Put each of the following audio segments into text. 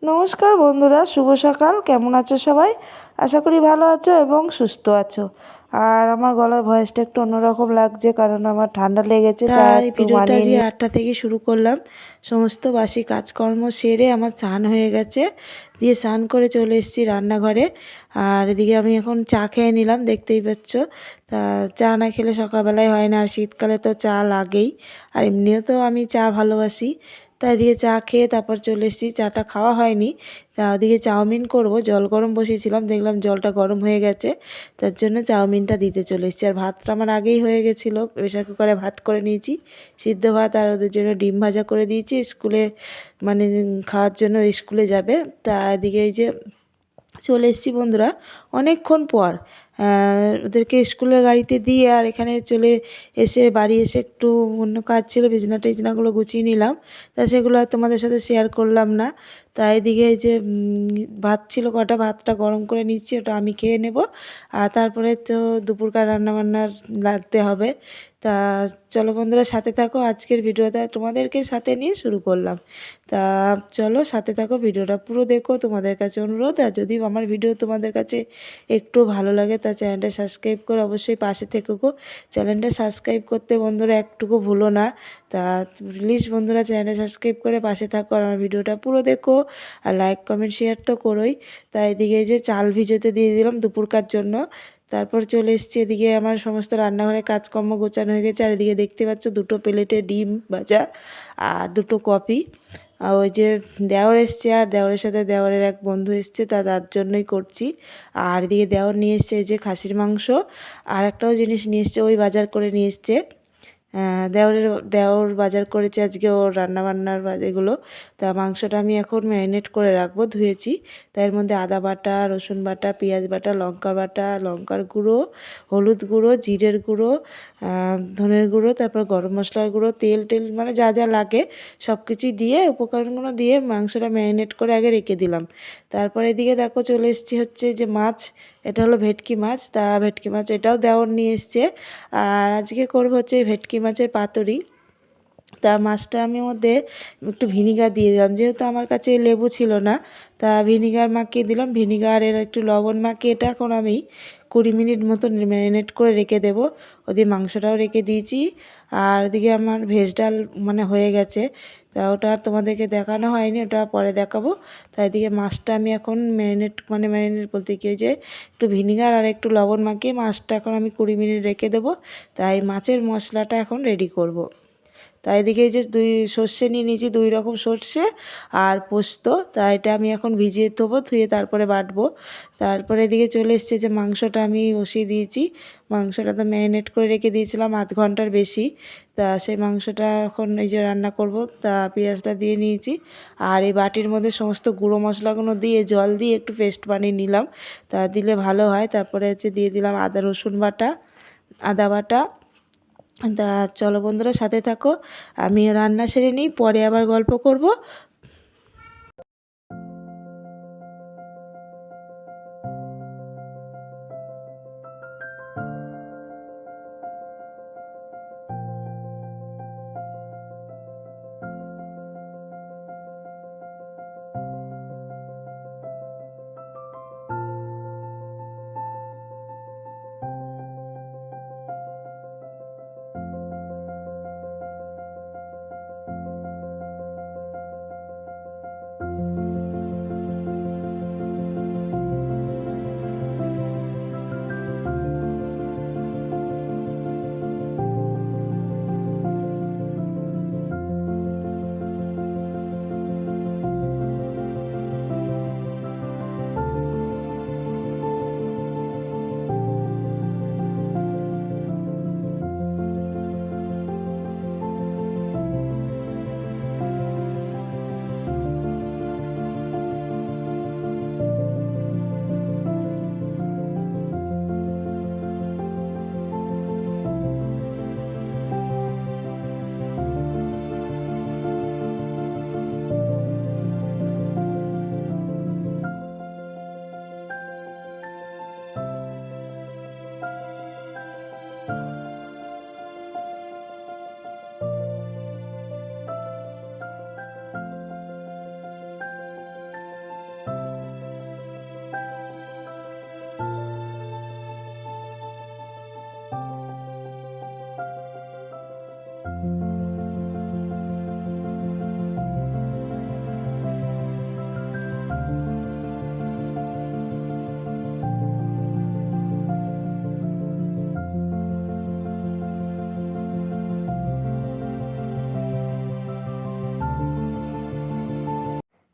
নমস্কার বন্ধুরা, শুভ সকাল। কেমন আছো সবাই? আশা করি ভালো আছো এবং সুস্থ আছো। আর আমার গলার ভয়েসটা একটু অন্যরকম লাগছে, কারণ আমার ঠান্ডা লেগেছে, তাই তাই একটু ভিডিওটা মানিয়ে যে নিয়ে 8টা থেকে শুরু করলাম। সমস্ত বাসি কাজকর্ম সেরে আমার স্নান হয়ে গেছে, দিয়ে স্নান করে চলে এসেছি রান্নাঘরে। আর এদিকে আমি এখন চা খেয়ে নিলাম, দেখতেই পাচ্ছ। তা চা না খেলে সকালবেলায় হয় না, আর শীতকালে তো চা লাগেই। আর এমনিও তো আমি চা ভালোবাসি। তাই দিয়ে চা খেয়ে তারপর চলে এসেছি। চাটা খাওয়া হয়নি, তা ওদিকে চাউমিন করব, জল গরম বসিয়েছিলাম, দেখলাম জলটা গরম হয়ে গেছে, তার জন্য চাউমিনটা দিতে চলে এসেছি। আর ভাতটা আমার আগেই হয়ে গেছিলো, প্রেশার কুকারে ভাত করে নিয়েছি, সিদ্ধ ভাত। আর ওদের জন্য ডিম ভাজা করে দিয়েছি, স্কুলে মানে খাওয়ার জন্য স্কুলে যাবে। তা এদিকে এই যে চলে এসেছি বন্ধুরা অনেকক্ষণ পর। ওদেরকে স্কুলের গাড়িতে দিয়ে আর এখানে চলে এসে বাড়ি এসে একটু অন্য কাজ ছিল, বিছানা টিছনাগুলো গুছিয়ে নিলাম। তা সেগুলো আর তোমাদের সাথে শেয়ার করলাম না। তা এদিকে এই যে ভাত ছিল কটা, ভাতটা গরম করে নিচ্ছি, ওটা আমি খেয়ে নেব। আর তারপরে তো দুপুরকার রান্নাবান্নার লাগতে হবে। তা চলো বন্ধুরা, সাথে থাকো। আজকের ভিডিওটা তোমাদেরকে সাথে নিয়ে শুরু করলাম। তা চলো সাথে থাকো, ভিডিওটা পুরো দেখো। তোমাদের কাছে অনুরোধ, আর যদি আমার ভিডিও তোমাদের কাছে একটু ভালো লাগে তা চ্যানেলটা সাবস্ক্রাইব করে অবশ্যই পাশে থেকো গো। চ্যানেলটা সাবস্ক্রাইব করতে বন্ধুরা একটুকু ভুলো না। তা প্লিজ বন্ধুরা চ্যানেলটা সাবস্ক্রাইব করে পাশে থাকো, আর আমার ভিডিওটা পুরো দেখো। আর লাইক কমেন্ট শেয়ার তো করোই। তাই এদিকে যে চাল ভিজোতে দিয়ে দিলাম দুপুরকার জন্য। তারপর চলে এসেছি এদিকে, আমার সমস্ত রান্নাঘরে কাজকর্ম গোছানো হয়ে গেছে। আর এদিকে দেখতে পাচ্ছ দুটো প্লেটে ডিম ভাজা আর দুটো কফি। আর ওই যে দেওর এসছে, আর দেওরের সাথে দেওরের এক বন্ধু এসছে, তার জন্যই করছি। আর এদিকে দেওর নিয়ে এসছে এই যে খাসির মাংস, আর একটাও জিনিস নিয়ে এসছে, ওই বাজার করে নিয়ে এসছে। দেওর বাজার করেছে আজকে ওর রান্নাবান্নার এগুলো। তা মাংসটা আমি এখন ম্যারিনেট করে রাখবো, ধুয়েছি। তাই এর মধ্যে আদা বাটা, রসুন বাটা, পেঁয়াজ বাটা, লঙ্কা বাটা, লঙ্কার গুঁড়ো, হলুদ গুঁড়ো, জিরের গুঁড়ো, ধনের গুঁড়ো, তারপর গরম মশলার গুঁড়ো, তেল টেল মানে যা যা লাগে সব কিছুই দিয়ে, উপকরণগুলো দিয়ে মাংসটা ম্যারিনেট করে আগে রেখে দিলাম। তারপর এদিকে দেখো চলে এসেছি হচ্ছে যে মাছ, এটা হলো ভেটকি মাছ। তা ভেটকি মাছ এটাও দেওর নিয়ে এসছে। আর আজকে করবো হচ্ছে ভেটকি মাছের পাতুরি। তা মাছটা আমি মধ্যে একটু ভিনিগার দিয়ে দিলাম, যেহেতু আমার কাছে লেবু ছিল না। তা ভিনিগার মাখিয়ে দিলাম, ভিনিগারের একটু লবণ মাখিয়ে এটা এখন আমি 20 মিনিট মতো ম্যারিনেট করে রেখে দেবো। ওদিকে মাংসটাও রেখে দিয়েছি। আর ওদিকে আমার ভেজ ডাল মানে হয়ে গেছে। তা ওটা তোমাদেরকে দেখানো হয়নি, ওটা পরে দেখাবো। তাই এদিকে মাছটা আমি এখন ম্যারিনেট বলতে কি, যে একটু ভিনিগার আর একটু লবণ মাখিয়ে মাছটা এখন আমি 20 মিনিট রেখে দেবো। তাই মাছের মশলাটা এখন রেডি করব। তাই এদিকে এই যে সর্ষে নিয়ে নিয়েছি, 2 রকম সর্ষে আর পোস্ত। তা এটা আমি এখন ভিজিয়ে দেবো, ধুয়ে তারপরে বাটবো। তারপরে এদিকে চলে এসছে যে মাংসটা আমি বসিয়ে দিয়েছি। মাংসটা তো ম্যারিনেট করে রেখে দিয়েছিলাম আধ ঘন্টার বেশি। তা সেই মাংসটা এখন এই যে রান্না করব। তা পেঁয়াজটা দিয়ে নিয়েছি, আর এই বাটির মধ্যে সমস্ত গুঁড়ো মশলাগুলো দিয়ে জল দিয়ে একটু পেস্ট বানিয়ে নিলাম। তা দিলে ভালো হয়। তারপরে হচ্ছে দিয়ে দিলাম আদা রসুন বাটা, আদা বাটা। তা চলো বন্ধুরা সাথে থাকো, আমি রান্না সেরে নিই, পরে আবার গল্প করব।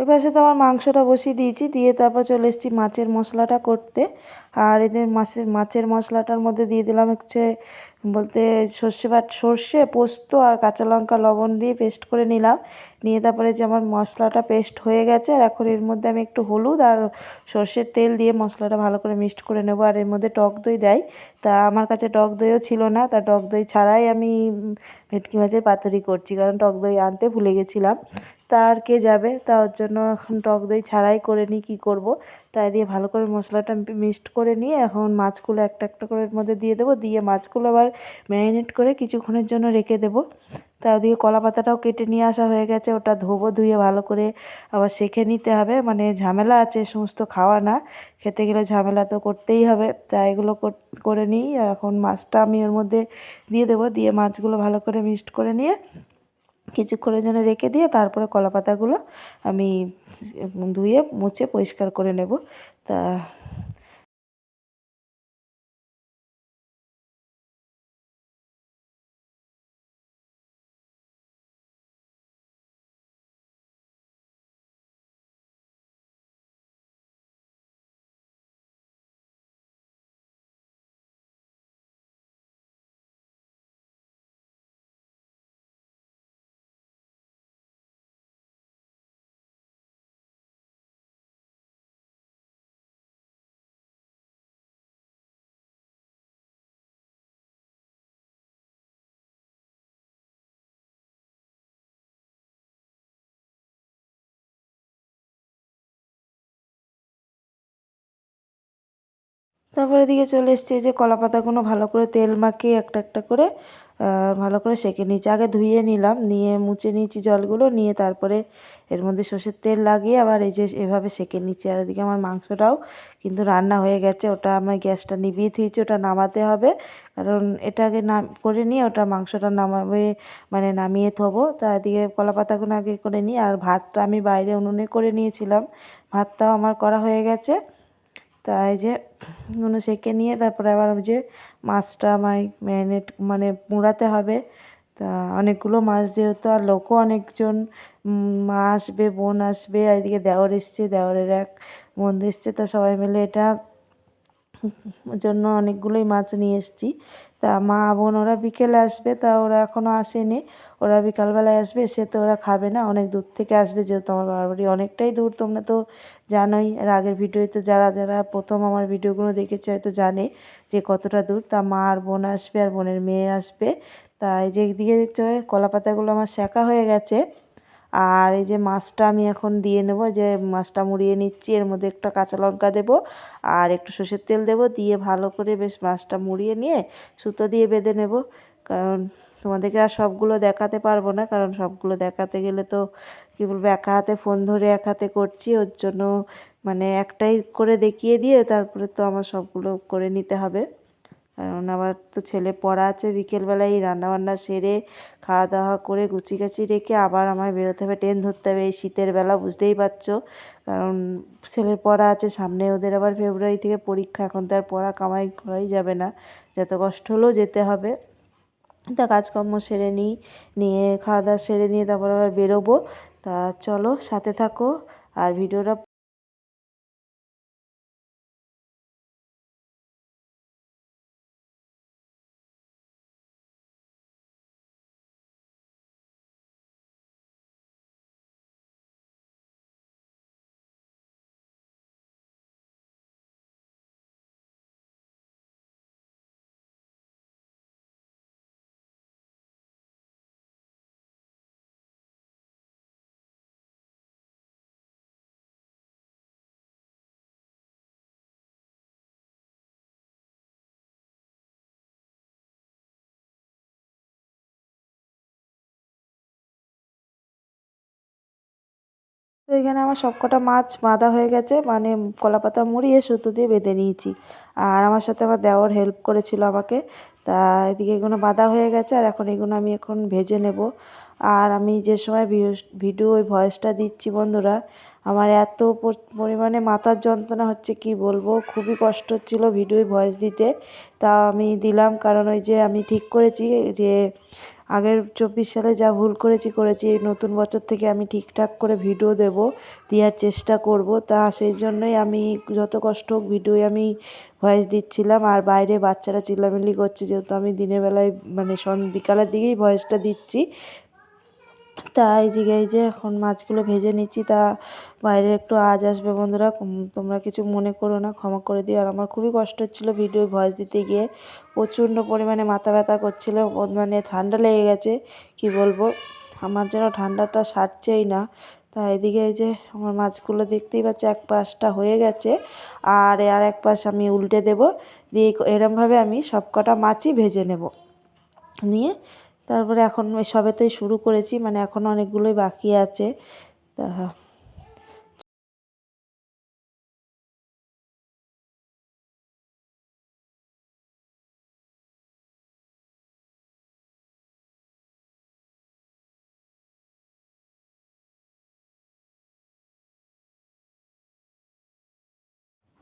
ওই পাশে তো আমার মাংসটা বসিয়ে দিয়েছি, দিয়ে তারপর চলে এসেছি মাছের মশলাটা করতে। আর এদের মাছের মশলাটার মধ্যে দিয়ে দিলাম হচ্ছে বলতে সর্ষে পোস্ত আর কাঁচা লঙ্কা লবণ দিয়ে পেস্ট করে নিলাম। নিয়ে তারপরে যে আমার মশলাটা পেস্ট হয়ে গেছে, আর এখন এর মধ্যে আমি একটু হলুদ আর সর্ষের তেল দিয়ে মশলাটা ভালো করে মিক্সড করে নেবো। আর এর মধ্যে টক দই দেয়, তা আমার কাছে টক দইও ছিল না, তা টক দই ছাড়াই আমি ভেটকি মাছের পাতুরি করছি, কারণ টক দই আনতে ভুলে গেছিলাম। তা আর কে যাবে, তা ওর জন্য এখন টক দই ছাড়াই করে নিই, কী করব। তাই দিয়ে ভালো করে মশলাটা মিক্সড করে নিয়ে এখন মাছগুলো একটা একটা করে এর মধ্যে দিয়ে দেবো, দিয়ে মাছগুলো আবার ম্যারিনেট করে কিছুক্ষণের জন্য রেখে দেবো। তা ওদিকে কলা পাতাটাও কেটে নিয়ে আসা হয়ে গেছে, ওটা ধোবো, ধুয়ে ভালো করে আবার সেঁকে নিতে হবে, মানে ঝামেলা আছে সমস্ত খাওয়া না, খেতে গেলে ঝামেলা তো করতেই হবে। তা এগুলো করে নিই। এখন মাছটা আমি ওর মধ্যে দিয়ে দেবো, দিয়ে মাছগুলো ভালো করে মিক্সড করে নিয়ে কিছুক্ষণের জন্য রেখে দিয়ে তারপরে কলা পাতাগুলো আমি ধুয়ে মুছে পরিষ্কার করে নেব। তা তারপরে এদিকে চলে এসেছি, যে কলা পাতাগুলো ভালো করে তেল মাখিয়ে একটা একটা করে ভালো করে সেঁকে নিয়েছি। আগে ধুয়ে নিলাম, নিয়ে মুছে নিয়েছি জলগুলো, নিয়ে তারপরে এর মধ্যে সর্ষের তেল লাগিয়ে আবার এই যে এভাবে সেঁকে নিচ্ছি। আর এদিকে আমার মাংসটাও কিন্তু রান্না হয়ে গেছে, ওটা আমার গ্যাসটা নিভিয়ে দিয়েছি, ওটা নামাতে হবে, কারণ এটা আগে করে নিয়ে ওটা মাংসটা মানে নামিয়ে থবো। তা এদিকে কলা পাতাগুলো আগে করে নিই, আর ভাতটা আমি বাইরে উনুনে করে নিয়েছিলাম, ভাতটাও আমার করা হয়ে গেছে। তাই যে সেঁকে নিয়ে তারপরে আবার ওই যে মাছটা আমায় ম্যারিনেট মানে মুড়াতে হবে। তা অনেকগুলো মাছ যেহেতু, আর লোকও অনেকজন, মা আসবে, বোন আসবে, আর এদিকে দেওর এসছে, দেওরের এক বন্ধু এসছে, তা সবাই মিলে এটা জন্য অনেকগুলোই মাছ নিয়ে এসেছি। তা মা বোন ওরা বিকেলে আসবে, তা ওরা এখনও আসেনি, ওরা বিকালবেলায় আসবে, এসে তো ওরা খাবে না, অনেক দূর থেকে আসবে, যেহেতু আমার বাবার বাড়ি অনেকটাই দূর, তোমরা তো জানোই, এর আগের ভিডিওতে যারা যারা প্রথম আমার ভিডিওগুলো দেখেছে হয়তো জানে যে কতটা দূর। তা মা আর বোন আসবে, আর বোনের মেয়ে আসবে। তাই যে একদিকে কলা পাতাগুলো আমার সেঁকা হয়ে গেছে, আর এই যে মাছটা আমি এখন দিয়ে নেব, যে মাছটা মুড়িয়ে নিচ্ছি, এর মধ্যে একটা কাঁচা লঙ্কা দেবো আর একটু সর্ষের তেল দেবো, দিয়ে ভালো করে বেশ মাছটা মুড়িয়ে নিয়ে সুতো দিয়ে বেঁধে নেব। কারণ তোমাদেরকে আর সবগুলো দেখাতে পারবো না, কারণ সবগুলো দেখাতে গেলে তো কী বলবো, একা হাতে ফোন ধরে এক হাতে করছি, ওর জন্য মানে একটাই করে দেখিয়ে দিয়ে তারপরে তো আমার সবগুলো করে নিতে হবে, কারণ আবার তো ছেলে পড়া আছে, বিকেলবেলায় রান্নাবান্না সেরে খাওয়া দাওয়া করে গুছিগাছি রেখে আবার আমায় বেরোতে হবে, ট্রেন ধরতে হবে এই শীতের বেলা, বুঝতেই পারছো, কারণ ছেলের পড়া আছে সামনে, ওদের আবার ফেব্রুয়ারি থেকে পরীক্ষা, এখন তো আর পড়া কামাই করাই যাবে না, যত কষ্ট হলেও যেতে হবে। তা কাজকর্ম সেরে নিই, নিয়ে খাওয়া দাওয়া সেরে নিয়ে তারপর আবার বেরোবো। তা চলো সাথে থাকো আর ভিডিওটা। তো এখানে আমার সবকটা মাছ বাঁধা হয়ে গেছে, মানে কলাপাতা মুড়িয়ে সুতো দিয়ে বেঁধে নিয়েছি, আর আমার সাথে আমার দেওর হেল্প করেছিল আমাকে। তা এদিকে এগুলো বাঁধা হয়ে গেছে, আর এখন এগুলো আমি এখন ভেজে নেব। আর আমি যে সময় ভিডিও ওই ভয়েসটা দিচ্ছি বন্ধুরা, আমার এত পরিমাণে মাথার যন্ত্রণা হচ্ছে কি বলবো, খুবই কষ্ট হচ্ছিলো ভিডিও ভয়েস দিতে, তা আমি দিলাম, কারণ ওই যে আমি ঠিক করেছি যে আগের 24 সালে যা ভুল করেছি এই নতুন বছর থেকে আমি ঠিকঠাক করে ভিডিও দেব, দেওয়ার চেষ্টা করব। তা সেই জন্যই আমি যত কষ্ট হোক ভিডিও আমি ভয়েস দিচ্ছিলাম। আর বাইরে বাচ্চারা চিল্লামিল্লি করছে, যেহেতু আমি দিনের বেলায় মানে বিকালের দিকেই ভয়েসটা দিচ্ছি। তা এই যে এখন মাছগুলো ভেজে নিচ্ছি। তা বাইরে একটু আওয়াজ আসবে বন্ধুরা, তোমরা কিছু মনে করো না, ক্ষমা করে দিও। আর আমার খুবই কষ্ট হচ্ছিলো ভিডিও ভয়েস দিতে গিয়ে, প্রচণ্ড পরিমাণে মাথা ব্যথা করছিল, মানে ঠান্ডা লেগে গেছে কি বলবো, আমার যেন ঠান্ডাটা সারছেই না। তা এদিকে এই যে আমার মাছগুলো দেখতেই পাচ্ছি এক পাশটা হয়ে গেছে, আর এক পাশ আমি উল্টে দেব, দিয়ে এরমভাবে আমি সব কটা মাছই ভেজে নেব। নিয়ে তারপরে এখন সবেতেই শুরু করেছি, মানে এখনও অনেকগুলোই বাকি আছে। তা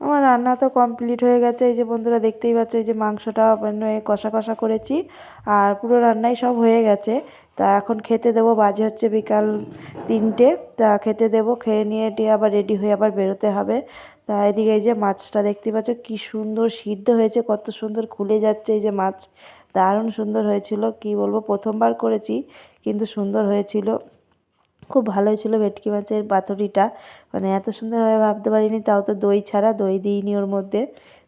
আমার রান্না তো কমপ্লিট হয়ে গেছে। এই যে বন্ধুরা দেখতেই পাচ্ছ, এই যে মাংসটা মানে কষা কষা করেছি, আর পুরো রান্নাই সব হয়ে গেছে। তা এখন খেতে দেবো, বাজে হচ্ছে বিকাল 3টে। তা খেতে দেবো, খেয়ে নিয়ে আবার রেডি হয়ে আবার বেরোতে হবে। তা এদিকে এই যে মাছটা দেখতে পাচ্ছ কি সুন্দর সিদ্ধ হয়েছে, কত সুন্দর খুলে যাচ্ছে। এই যে মাছ দারুণ সুন্দর হয়েছিল, কি বলবো, প্রথমবার করেছি কিন্তু সুন্দর হয়েছিল, খুব ভালোই ছিল। ভেটকি মাছের পাতুরিটা মানে এত সুন্দরভাবে ভাবতে পারিনি, তাও তো দই ছাড়া, দই দিইনি ওর মধ্যে।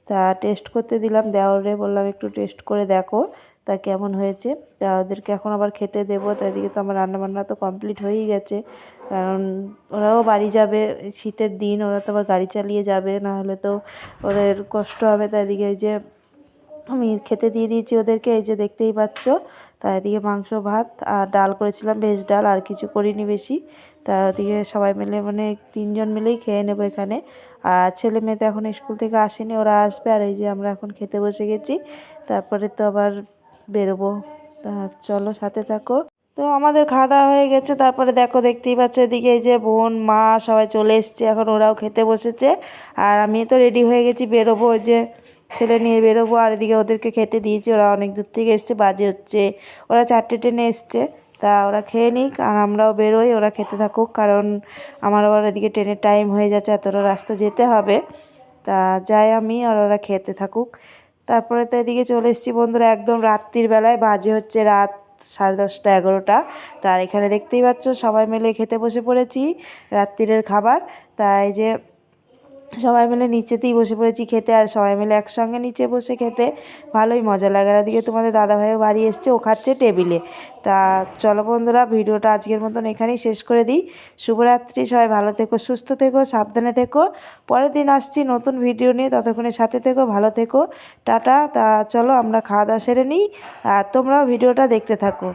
তা টেস্ট করতে দিলাম দেওরে, বললাম একটু টেস্ট করে দেখো তা কেমন হয়েছে। তা ওদেরকে এখন আবার খেতে দেবো। তা এদিকে তো আমার রান্নাবান্না তো কমপ্লিট হয়েই গেছে, কারণ ওরাও বাড়ি যাবে, শীতের দিন, ওরা তো আবার গাড়ি চালিয়ে যাবে, না হলে তো ওদের কষ্ট হবে। তা এদিকে এই যে আমি খেতে দিয়ে দিয়েছি ওদেরকে, এই যে দেখতেই পাচ্ছ। তা এদিকে মাংস ভাত আর ডাল করেছিলাম, ভেজ ডাল, আর কিছু করিনি বেশি। তা ওদিকে সবাই মিলে মানে 3জন মিলেই খেয়ে নেবো এখানে। আর ছেলে মেয়ে তো এখন স্কুল থেকে আসেনি, ওরা আসবে। আর এই যে আমরা এখন খেতে বসে গেছি, তারপরে তো আবার বেরোবো। তা চলো সাথে থাকো। তো আমাদের খাওয়া দাওয়া হয়ে গেছে, তারপরে দেখতেই পাচ্ছ এদিকে এই যে বোন মা সবাই চলে এসছে, এখন ওরাও খেতে বসেছে। আর আমি তো রেডি হয়ে গেছি, বেরোবো, ওই যে ছেলে নিয়ে বেরোবো। আর এদিকে ওদেরকে খেতে দিয়েছি, ওরা অনেক দূর থেকে এসছে, বাজে হচ্ছে ওরা 4টে ট্রেনে এসছে। তা ওরা খেয়ে নিক আর আমরাও বেরোই, ওরা খেতে থাকুক, কারণ আমার আবার এদিকে ট্রেনের টাইম হয়ে যাচ্ছে, এতটা রাস্তা যেতে হবে। তা যাই আমি, আর ওরা খেতে থাকুক। তারপরে তো এদিকে চলে এসেছি বন্ধুরা, একদম রাত্রির বেলায়, বাজে হচ্ছে রাত 10:30 11টা। তার এখানে দেখতেই পাচ্ছ সবাই মিলে খেতে বসে পড়েছি রাত্রিরের খাবার। তাই যে সবাই মিলে নিচেতেই বসে পড়েছি খেতে, আর সবাই মিলে একসঙ্গে নিচে বসে খেতে ভালোই মজা লাগে। আর ওদিকে তোমাদের দাদাভাইও বাড়ি এসছে, ও খাচ্ছে টেবিলে। তা চলো বন্ধুরা, ভিডিওটা আজকের মতন এখানেই শেষ করে দিই। শুভরাত্রি, সবাই ভালো থেকো, সুস্থ থেকো, সাবধানে থেকো। পরের দিন আসছি নতুন ভিডিও নিয়ে, ততক্ষণে সাথে থেকো, ভালো থেকো, টাটা। তা চলো আমরা খাওয়া দাওয়া সেরে নিই, আর তোমরাও ভিডিওটা দেখতে থাকো।